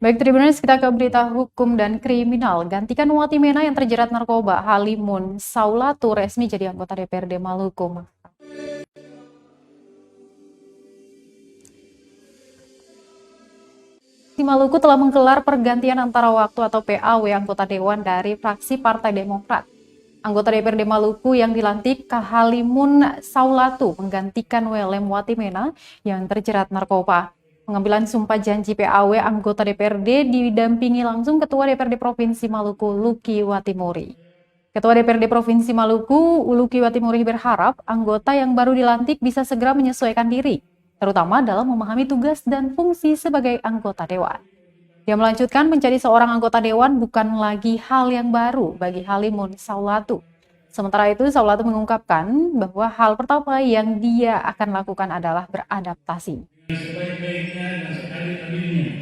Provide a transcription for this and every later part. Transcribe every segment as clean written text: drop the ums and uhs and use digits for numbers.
Baik, Tribuners, kita ke berita hukum dan kriminal. Gantikan Watimena yang terjerat narkoba, Halimun Saulatu resmi jadi anggota DPRD Maluku. Di Maluku telah menggelar pergantian antara waktu atau PAW anggota Dewan dari fraksi Partai Demokrat. Anggota DPRD Maluku yang dilantik Halimun Saulatu menggantikan Welem Watimena yang terjerat narkoba. Pengambilan sumpah janji PAW anggota DPRD didampingi langsung Ketua DPRD Provinsi Maluku, Luki Watimuri. Ketua DPRD Provinsi Maluku, Luki Watimuri berharap anggota yang baru dilantik bisa segera menyesuaikan diri, terutama dalam memahami tugas dan fungsi sebagai anggota dewan. Dia melanjutkan menjadi seorang anggota dewan bukan lagi hal yang baru bagi Halimun Saulatu. Sementara itu, Saulatu mengungkapkan bahwa hal pertama yang dia akan lakukan adalah beradaptasi. Sebaik-baiknya dan seadil-adilnya.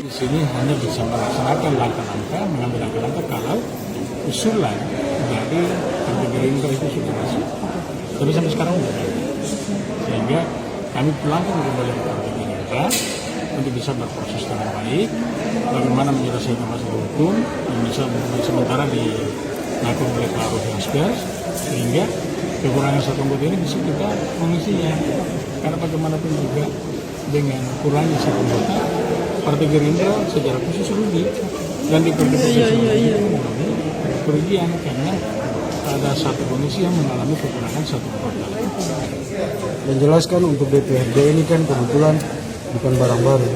Di sini hanya bisa melaksanakan langkah-langkah, mengambil langkah-langkah kalau usulan dari Partai Gerindra itu sudah masuk. Tapi sampai sekarang tidak ada. Sehingga kami pulangkan kembali ke Partai Gerindra untuk bisa berproses dengan baik, bagaimana menyelesaikan masalah hukum yang bisa sementara dilakukan oleh Pak Rufus Pers, sehingga kekurangan satu anggota ini bisa kita mengisinya. Karena bagaimanapun juga dengan kurangnya satu anggota, Partai Gerindra secara khusus rugi dan di Partai mengalami kerugian karena ada satu komisi yang mengalami kekurangan satu anggota. Dan jelaskan untuk DPRD ini kan kebetulan bukan barang baru,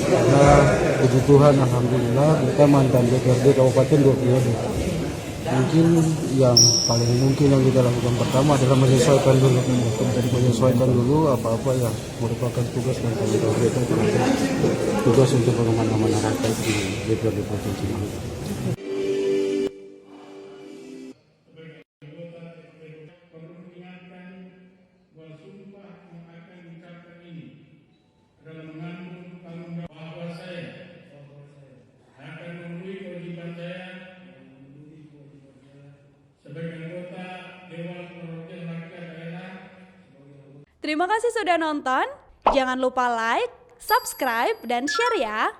karena puji Tuhan alhamdulillah kita mantan DPRD Kabupaten 2 periode. Mungkin yang paling mungkin yang kita lakukan pertama adalah menyesuaikan dulu apa-apa yang merupakan tugas dan tanggung jawab kita terhadap tugas untuk pengembangan rakyat di DPRD Provinsi Maluku. Dalam mengandung tanggung jawab bahwa saya akan memenuhi kewajiban saya sebagai anggota Dewan Perwakilan Rakyat Daerah. Terima kasih sudah nonton. Jangan lupa like, subscribe, dan share ya.